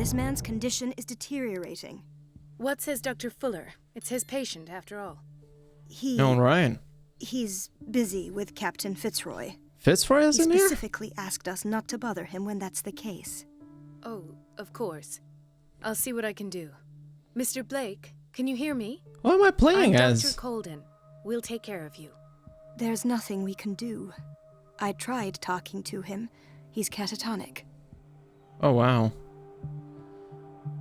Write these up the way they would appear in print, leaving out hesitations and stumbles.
This man's condition is deteriorating. What says Dr. Fuller? It's his patient, after all. All right. He's busy with Captain Fitzroy. Fitzroy is He in here? specifically asked us not to bother him when that's the case. Oh, of course. I'll see what I can do. Mr. Blake, can you hear me? What am I playing I'm as? Dr. Colden. We'll take care of you. There's nothing we can do. I tried talking to him. He's catatonic. Oh, wow.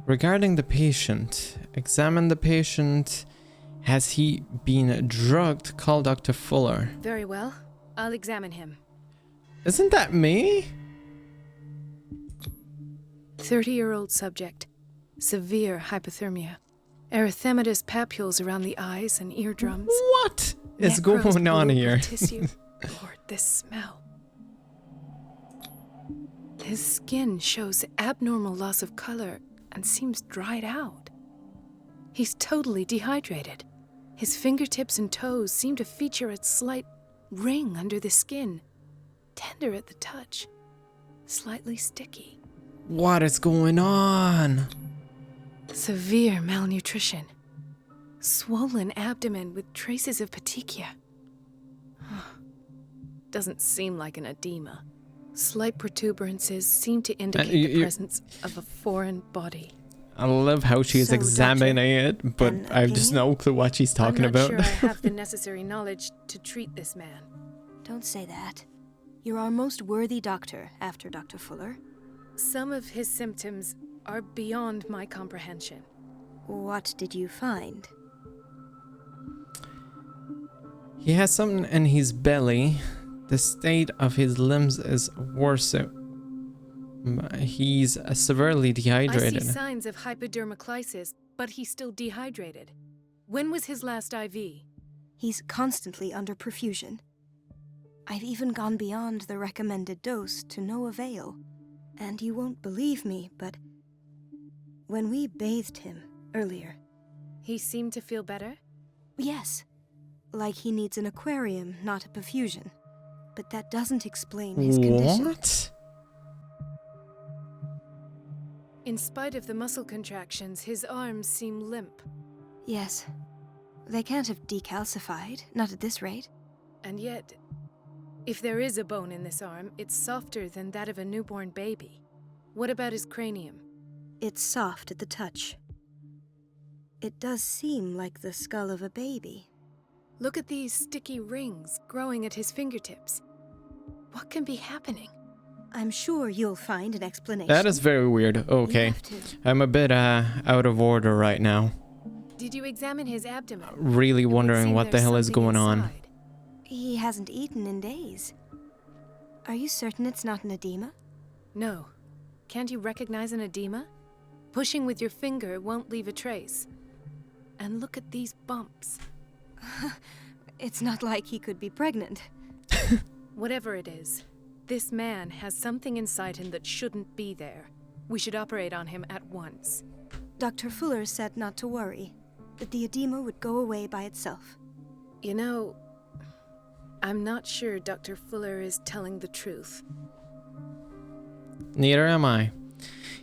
Regarding the patient, examine the patient. Has he been drugged? Call Dr. Fuller. Very well. I'll examine him. Isn't that me? 30-year-old subject. Severe hypothermia. Erythematous papules around the eyes and eardrums. What is Necrosed going on blue here? Tissue. Lord, this smell. His skin shows abnormal loss of color and seems dried out. He's totally dehydrated. His fingertips and toes seem to feature a slight ring under the skin, tender at the touch, slightly sticky. What is going on? Severe malnutrition. Swollen abdomen with traces of petechia. Doesn't seem like an edema. Slight protuberances seem to indicate the presence of a foreign body. I love how she's So, examining Doctor, it, but an I have just no clue what she's talking I'm not about. sure I have the necessary knowledge to treat this man. Don't say that. You're our most worthy doctor after Dr. Fuller. Some of his symptoms are beyond my comprehension. What did you find? He has something in his belly. The state of his limbs is worse. He's severely I dehydrated. see signs of hypodermoclysis, but he's still dehydrated. When was his last IV? He's constantly under perfusion. I've even gone beyond the recommended dose to no avail. And you won't believe me, but when we bathed him earlier... He seemed to feel better? Yes, like he needs an aquarium, not a perfusion. But that doesn't explain his condition. What? In spite of the muscle contractions, his arms seem limp. Yes. They can't have decalcified, not at this rate. And yet, if there is a bone in this arm, it's softer than that of a newborn baby. What about his cranium? It's soft at the touch. It does seem like the skull of a baby. Look at these sticky rings growing at his fingertips. What can be happening? I'm sure you'll find an explanation. That is very weird. Okay. You have to. I'm a bit out of order right now. Did you examine his abdomen? Really It would wondering seem what the there's hell is something going on. inside. He hasn't eaten in days. Are you certain it's not an edema? No. Can't you recognize an edema? Pushing with your finger won't leave a trace. And look at these bumps. It's not like he could be pregnant. Whatever it is, this man has something inside him that shouldn't be there. We should operate on him at once. Dr. Fuller said not to worry, that the edema would go away by itself. You know, I'm not sure Dr. Fuller is telling the truth. Neither am I.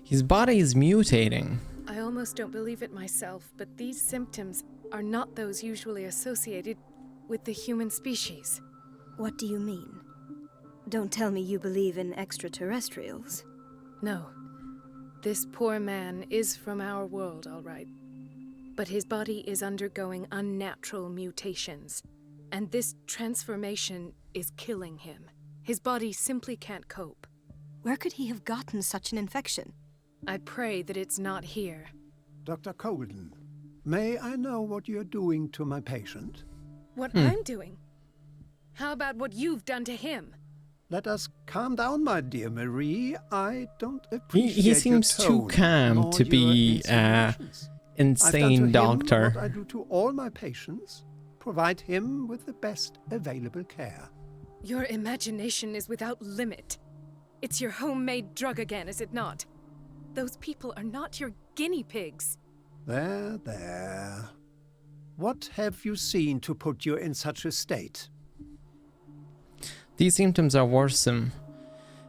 His body is mutating. I almost don't believe it myself, but these symptoms are not those usually associated with the human species. What do you mean? Don't tell me you believe in extraterrestrials. No. This poor man is from our world, all right. But his body is undergoing unnatural mutations. And this transformation is killing him. His body simply can't cope. Where could he have gotten such an infection? I pray that it's not here. Dr. Colden, may I know what you're doing to my patient? What I'm doing? How about what you've done to him? Let us calm down, my dear Marie. I don't appreciate He seems your too tone, calm nor to your be insinuations. I've done to insane him doctor. what I do to all my patients. Provide him with the best available care. Your imagination is without limit. It's your homemade drug again, is it not? Those people are not your guinea pigs. There, there. What have you seen to put you in such a state? These symptoms are worrisome.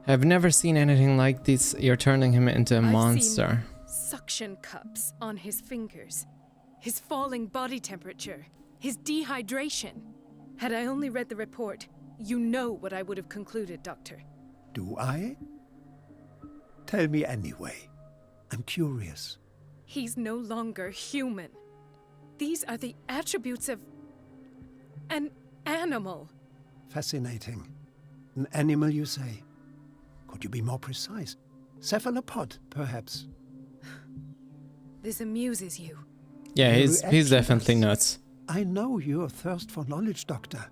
I've never seen anything like this. You're turning him into a monster. suction cups on his fingers, his falling body temperature, his dehydration. Had I only read the report, you know what I would have concluded, Doctor. Do I? Tell me anyway. I'm curious. He's no longer human. These are the attributes of an animal. Fascinating. An animal, you say? Could you be more precise? Cephalopod, perhaps? This amuses you. Yeah, Your he's reaction definitely does. nuts. I know your thirst for knowledge, Doctor.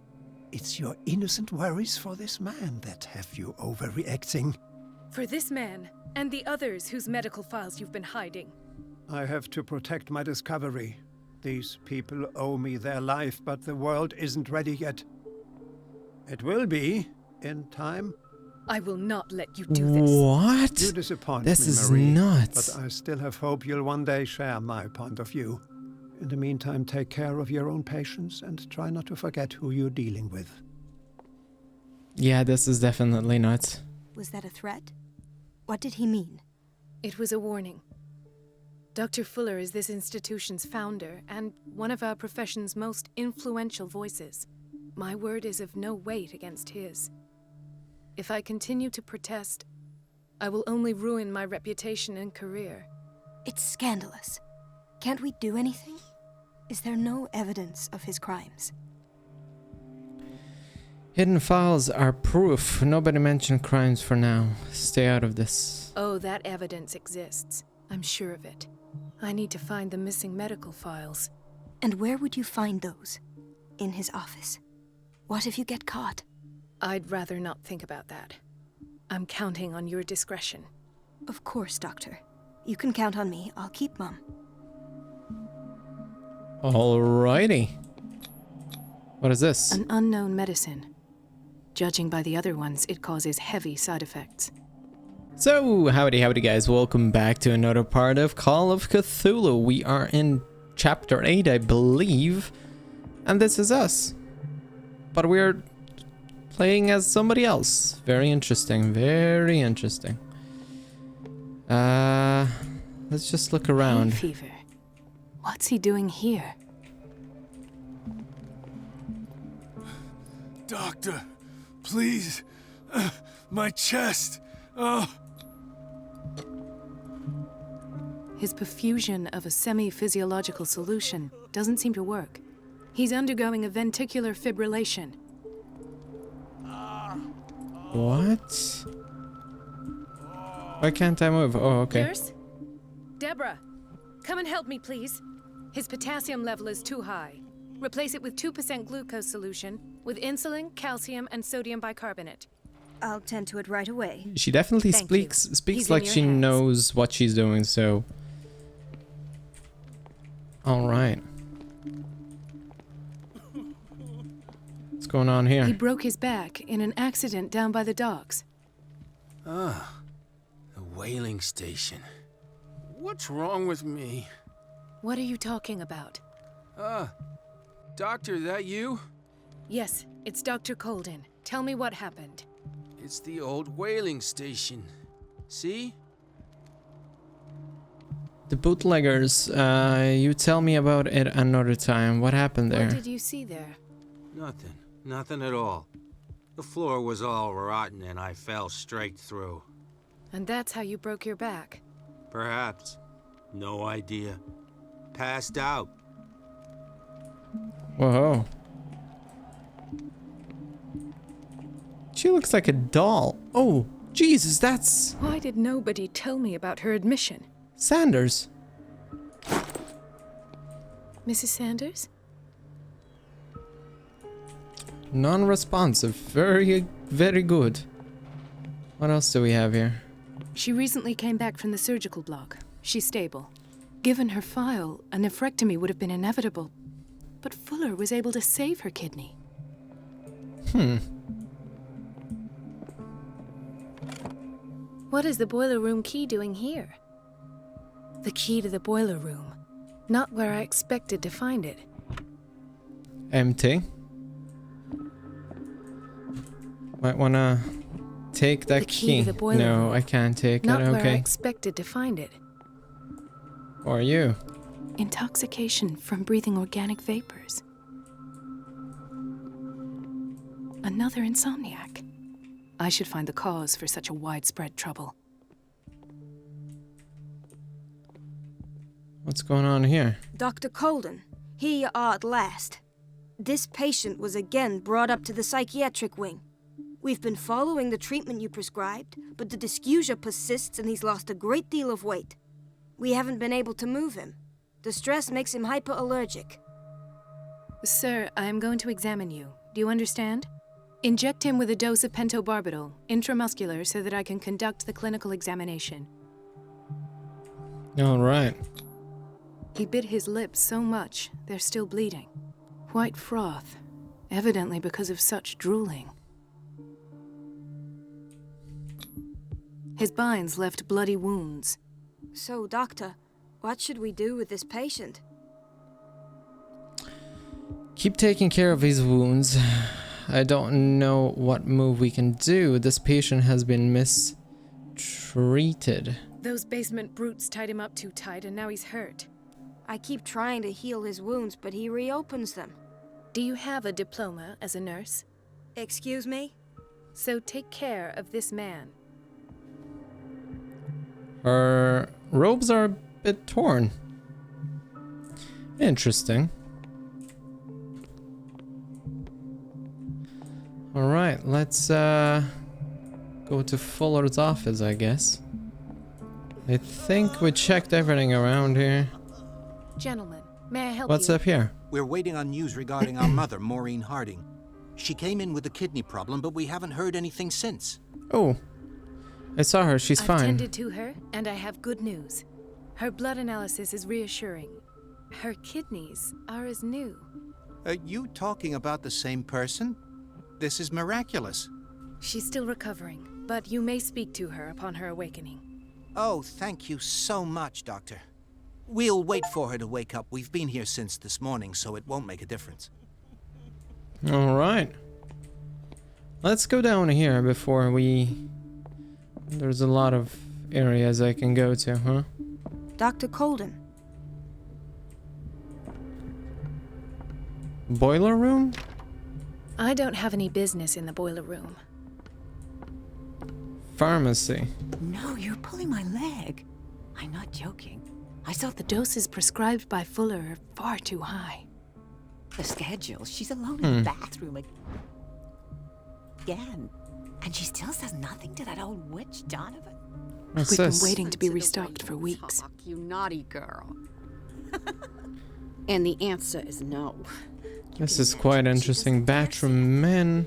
It's your innocent worries for this man that have you overreacting. For this man, and the others whose medical files you've been hiding. I have to protect my discovery. These people owe me their life, but the world isn't ready yet. It will be, in time. I will not let you do this. What? You disappoint This me, is Marie, nuts. but I still have hope you'll one day share my point of view. In the meantime, take care of your own patients and try not to forget who you're dealing with. Yeah, this is definitely nuts. Was that a threat? What did he mean? It was a warning. Dr. Fuller is this institution's founder and one of our profession's most influential voices. My word is of no weight against his. If I continue to protest, I will only ruin my reputation and career. It's scandalous. Can't we do anything? Is there no evidence of his crimes? Hidden files are proof. Nobody mentioned crimes for now. Stay out of this. Oh, that evidence exists. I'm sure of it. I need to find the missing medical files. And where would you find those? In his office. What if you get caught? I'd rather not think about that. I'm counting on your discretion. Of course, Doctor. You can count on me. I'll keep mum. Alrighty. What is this? An unknown medicine. Judging by the other ones, it causes heavy side effects. So, howdy guys, welcome back to another part of Call of Cthulhu. We are in chapter 8, I believe, and this is us. But we're playing as somebody else. Very interesting, very interesting. Let's just look around. Hay fever. What's he doing here? Doctor, please. My chest. Oh. His perfusion of a semi-physiological solution doesn't seem to work. He's undergoing a ventricular fibrillation. What? Why can't I move? Oh, okay. Nurse? Deborah, come and help me, please. His potassium level is too high. Replace it with 2% glucose solution with insulin, calcium, and sodium bicarbonate. I'll tend to it right away. She definitely Thank you. speaks He's in like your she hands. knows what she's doing, so... Alright. What's going on here? He broke his back in an accident down by the docks. Ah, the whaling station. What's wrong with me? What are you talking about? Doctor, that you? Yes, it's Dr. Colden. Tell me what happened. It's the old whaling station. See? The bootleggers, you tell me about it another time. What happened there? What did you see there? Nothing. Nothing at all. The floor was all rotten and I fell straight through. And that's how you broke your back. Perhaps. No idea. Passed out. Whoa. She looks like a doll. Oh, Jesus, that's Why did nobody tell me about her admission? Sanders. Mrs. Sanders? Non-responsive. Very, very good. What else do we have here? She recently came back from the surgical block. She's stable. Given her file, a nephrectomy would have been inevitable. But Fuller was able to save her kidney. What is the boiler room key doing here? The key to the boiler room. Not where I expected to find it. Empty. Might wanna take that The key to the boiler No, room. I can't take Not it. where I Okay. expected to find it. Who are you? Intoxication from breathing organic vapors. Another insomniac. I should find the cause for such a widespread trouble. What's going on here? Dr. Colden, here you are at last. This patient was again brought up to the psychiatric wing. We've been following the treatment you prescribed, but the dysgeusia persists and he's lost a great deal of weight. We haven't been able to move him. The stress makes him hyperallergic. Sir, I am going to examine you. Do you understand? Inject him with a dose of pentobarbital, intramuscular, so that I can conduct the clinical examination. All right. He bit his lips so much, they're still bleeding. White froth, evidently because of such drooling. His binds left bloody wounds. So, Doctor, what should we do with this patient? Keep taking care of his wounds. I don't know what move we can do. This patient has been mistreated. Those basement brutes tied him up too tight and now he's hurt. I keep trying to heal his wounds, but he reopens them. Do you have a diploma as a nurse? Excuse me? So take care of this man. Her robes are a bit torn. Interesting. Alright, let's go to Fuller's office, I guess. I think we checked everything around here. Gentlemen, may I help What's you? up here? We're waiting on news regarding our mother, Maureen Harding. She came in with a kidney problem, but we haven't heard anything since. Oh, I saw her. She's I've fine. tended to her, and I have good news. Her blood analysis is reassuring. Her kidneys are as new. Are you talking about the same person? This is miraculous. She's still recovering, but you may speak to her upon her awakening. Oh, thank you so much, Doctor. We'll wait for her to wake up. We've been here since this morning, so it won't make a difference. All right. Let's go down here before we... There's a lot of areas I can go to, huh? Dr. Colden. Boiler room? I don't have any business in the boiler room. Pharmacy. No, you're pulling my leg. I'm not joking. I saw The doses prescribed by Fuller are far too high. the schedule. She's alone in the bathroom again. And she still says nothing to that old witch, Donovan. What's We've this? been waiting to be Listen the way restocked you for weeks. talk, you naughty girl. And the answer is no. This is quite interesting. Bathroom men.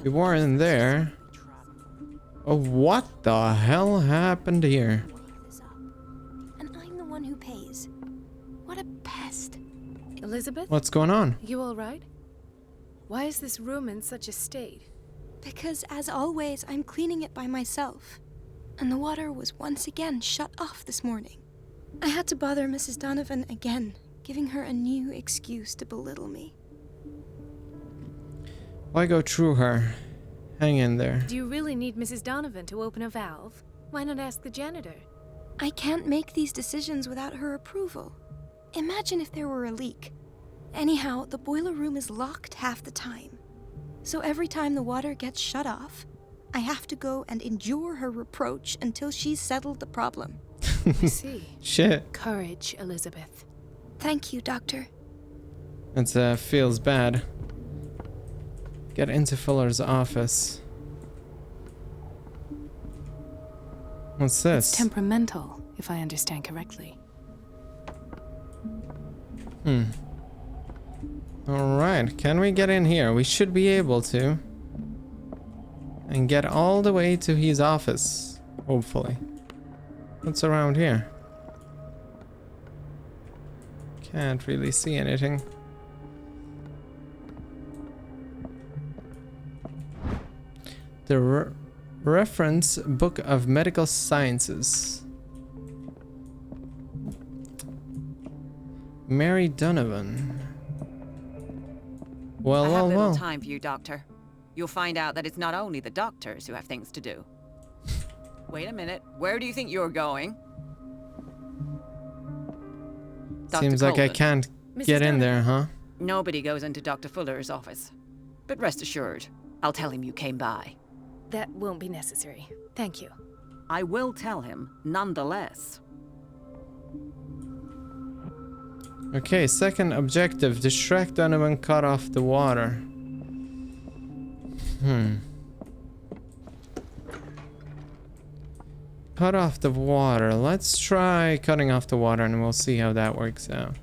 We were in there. Oh, what the hell happened here? And I'm the one who pays. What a pest. Elizabeth, What's going on? you all right? Why is this room in such a state? Because, as always, I'm cleaning it by myself. And the water was once again shut off this morning. I had to bother Mrs. Donovan again, giving her a new excuse to belittle me. Why go through her? Hang in there. Do you really need Mrs. Donovan to open a valve? Why not ask the janitor? I can't make these decisions without her approval. Imagine if there were a leak. Anyhow, the boiler room is locked half the time. So every time the water gets shut off, I have to go and endure her reproach until she's settled the problem. I see. Shit. Courage, Elizabeth. Thank you, Doctor. It feels bad. Get into Fuller's office. What's this? It's temperamental, if I understand correctly. Alright, can we get in here? We should be able to. And get all the way to his office, hopefully. What's around here? Can't really see anything. The reference book of medical sciences. Mary Donovan. Well, I have well, little well. time for you, Doctor. You'll find out that it's not only the doctors who have things to do. Wait a minute. Where do you think you're going? Dr. Seems like I Colden. can't Mrs. get in Donovan. there, huh? Nobody goes into Dr. Fuller's office. But rest assured, I'll tell him you came by. That won't be necessary. Thank you. I will tell him, nonetheless. Okay, second objective. Distract Donovan, cut off the water. Cut off the water. Let's try cutting off the water and we'll see how that works out.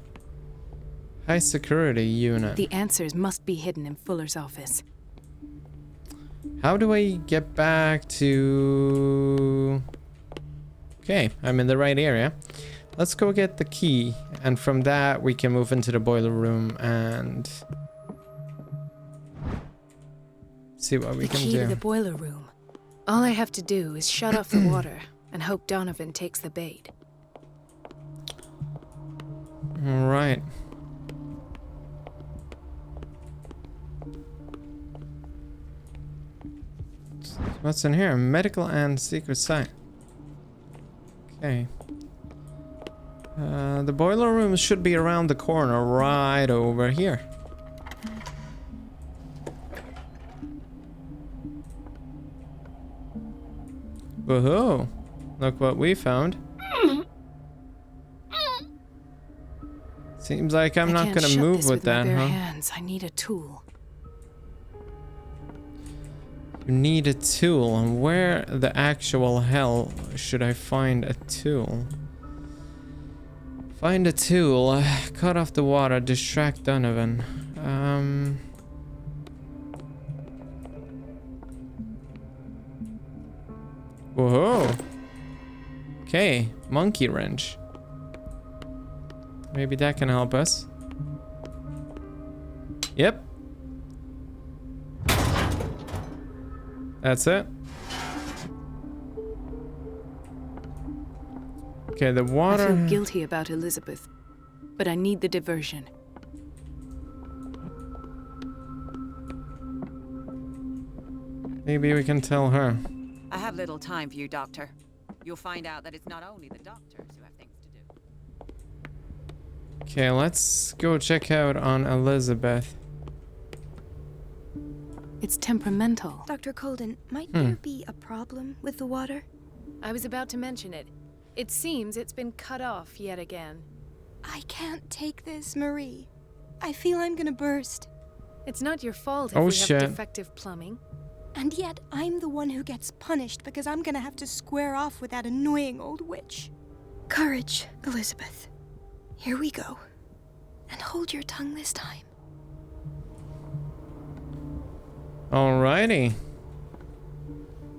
High security unit. The answers must be hidden in Fuller's office. How do I get back to... Okay, I'm in the right area. Let's go get the key. And from that, we can move into the boiler room and... see what we The can key do. to the boiler room. All I have to do is shut off the water and hope Donovan takes the bait. All right. What's in here? Medical and secret site. Okay. The boiler room should be around the corner, right over here. Woohoo! Look what we found. Seems like I'm not gonna move with that, bare huh? hands. I need a tool. You need a tool, and where the actual hell should I find a tool? Find a tool, cut off the water, distract Donovan. Whoa. Okay, monkey wrench. Maybe that can help us. Yep. That's it. Okay, the I water. feel guilty about Elizabeth, but I need the diversion. Maybe we can tell her. I have little time for you, Doctor. You'll find out that it's not only the doctors who have things to do. Okay, let's go check out on Elizabeth. It's temperamental. Dr. Colden, might there be a problem with the water? I was about to mention it. It seems it's been cut off yet again. I can't take this, Marie. I feel I'm gonna burst. It's not your fault if Oh, we shit. have defective plumbing. And yet, I'm the one who gets punished because I'm gonna have to square off with that annoying old witch. Courage, Elizabeth. Here we go. And hold your tongue this time. Alrighty.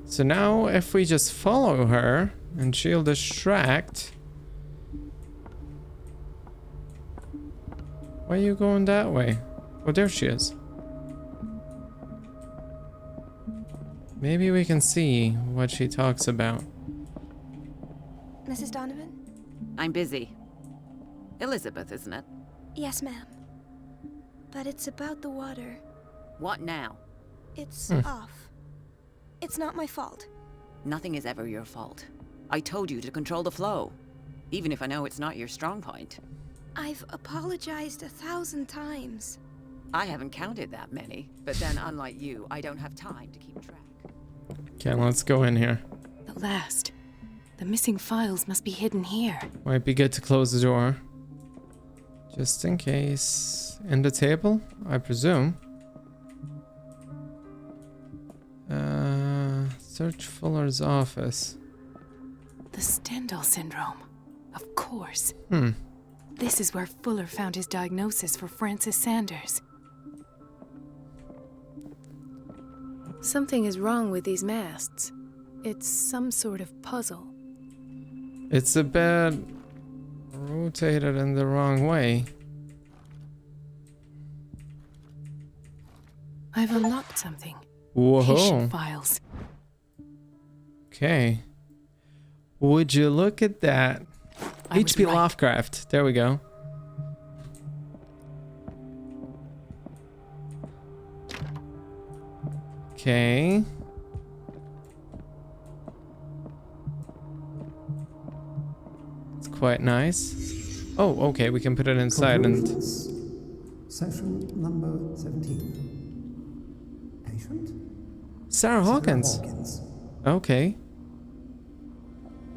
So now if we just follow her and she'll distract. Why are you going that way? Oh, there she is. Maybe we can see what she talks about. Mrs. Donovan? I'm busy. Elizabeth, isn't it? Yes, ma'am. But it's about the water. What now? It's off. It's not my fault. Nothing is ever your fault. I told you to control the flow, even if I know it's not your strong point. I've apologized 1,000 times. I haven't counted that many, but then unlike you, I don't have time to keep track. Okay, let's go in here. At last. The missing files must be hidden here. Might be good to close the door. Just in case. In the table, I presume. Search Fuller's office. The Stendhal syndrome. Of course. Hmm. This is where Fuller found his diagnosis for Francis Sanders. Something is wrong with these masts. It's some sort of puzzle. It's a bit rotated in the wrong way. I've unlocked something. Whoa. Patient files. Okay. Would you look at that? I was H.P. right. Lovecraft. There we go. Okay. It's quite nice. Oh, okay, we can put it inside and... Conclusions. Session number 17. Patient? Sarah Hawkins. Okay.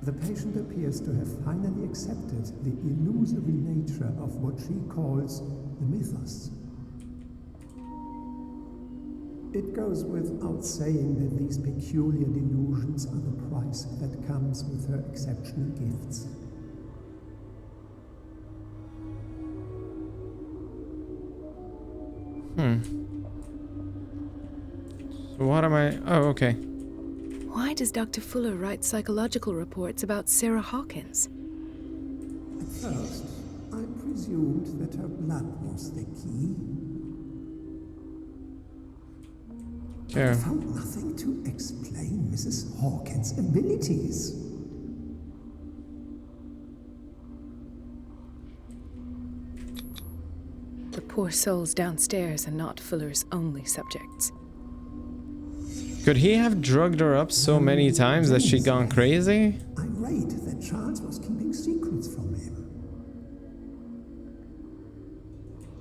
The patient appears to have finally accepted the illusory nature of what she calls the mythos. It goes without saying that these peculiar delusions are the price that comes with her exceptional gifts. So what am I... Oh, okay. Why does Dr. Fuller write psychological reports about Sarah Hawkins? At first, I presumed that her blood was the key. Sure. I found nothing to explain Mrs. Hawkins' abilities. The poor souls downstairs are not Fuller's only subjects. Could he have drugged her up so many times that she gone crazy? Irate that Charles was keeping secrets from him.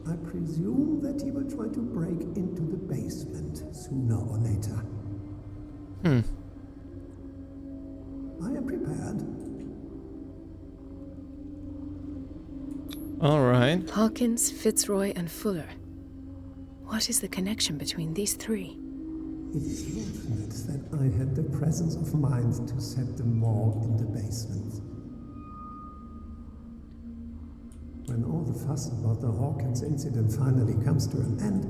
I presume that he will try to break into the basement sooner or later. I am prepared. All right. Hawkins, Fitzroy, and Fuller. What is the connection between these three? It is fortunate that I had the presence of mind to set them all in the basement. When all the fuss about the Hawkins incident finally comes to an end,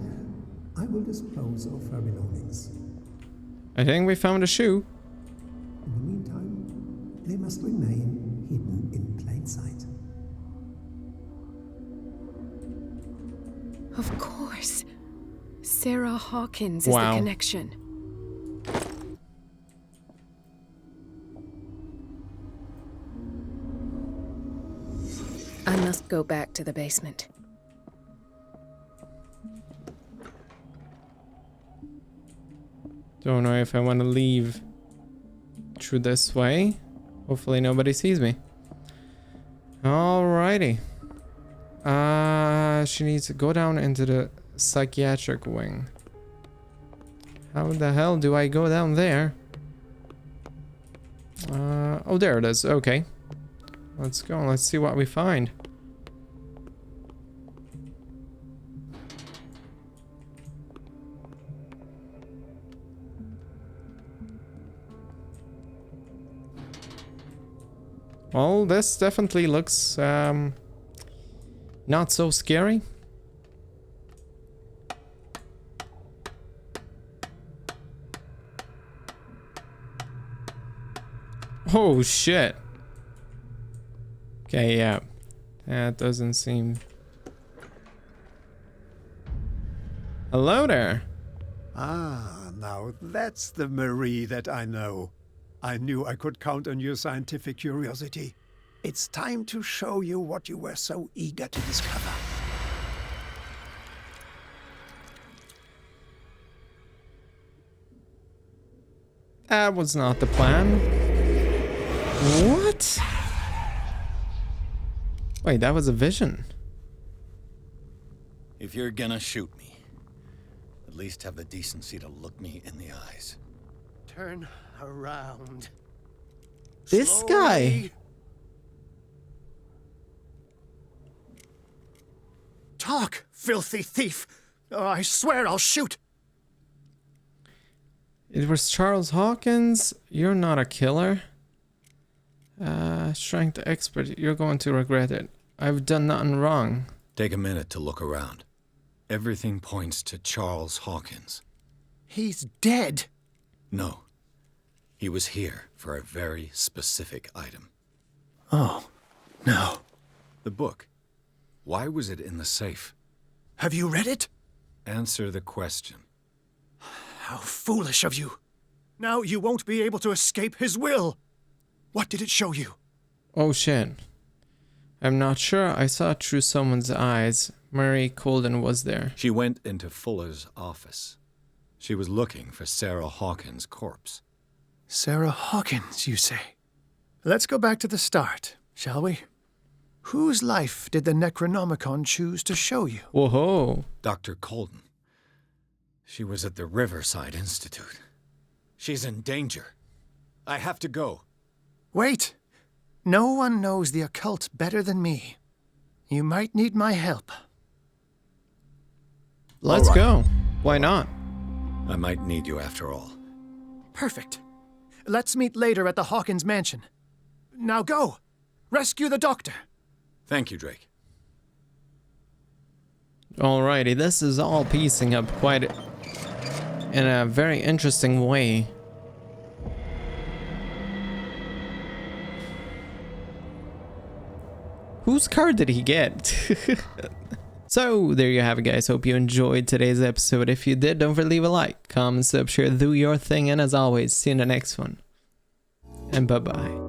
I will dispose of her belongings. I think we found a shoe. In the meantime, they must remain hidden in plain sight. Of course. Sarah Hawkins is Wow. the connection. I must go back to the basement. Don't know if I want to leave through this way. Hopefully nobody sees me. Alrighty. She needs to go down into the psychiatric wing. How the hell do I go down there? Oh, there it is. Okay. Let's go. Let's see what we find. Well, this definitely looks not so scary. Oh shit. Okay, yeah. That doesn't seem... Hello there. Ah, now that's the Marie that I know. I knew I could count on your scientific curiosity. It's time to show you what you were so eager to discover. That was not the plan. What? Wait, that was a vision. If you're gonna shoot me, at least have the decency to look me in the eyes. Turn around. This Slowly. guy. Talk, filthy thief! Or I swear I'll shoot! It was Charles Hawkins. You're not a killer. Strength expert, you're going to regret it. I've done nothing wrong. Take a minute to look around. Everything points to Charles Hawkins. He's dead! No. He was here for a very specific item. Oh, no. The book. Why was it in the safe? Have you read it? Answer the question. How foolish of you. Now you won't be able to escape his will. What did it show you? Oh shit. I'm not sure. I saw it through someone's eyes. Marie Colden was there. She went into Fuller's office. She was looking for Sarah Hawkins' corpse. Sarah Hawkins, you say? Let's go back to the start, shall we? Whose life did the Necronomicon choose to show you? Whoa. Dr. Colton. She was at the Riverside Institute. She's in danger. I have to go. Wait. No one knows the occult better than me. You might need my help. Let's go. Why not? I might need you after all. Perfect. Let's meet later at the Hawkins mansion. Now go. Rescue the doctor. Thank you, Drake. Alrighty, this is all piecing up quite in a very interesting way. Whose card did he get? So, there you have it, guys. Hope you enjoyed today's episode. If you did, don't forget to leave a like, comment, sub, share, do your thing, and as always, see you in the next one. And bye-bye.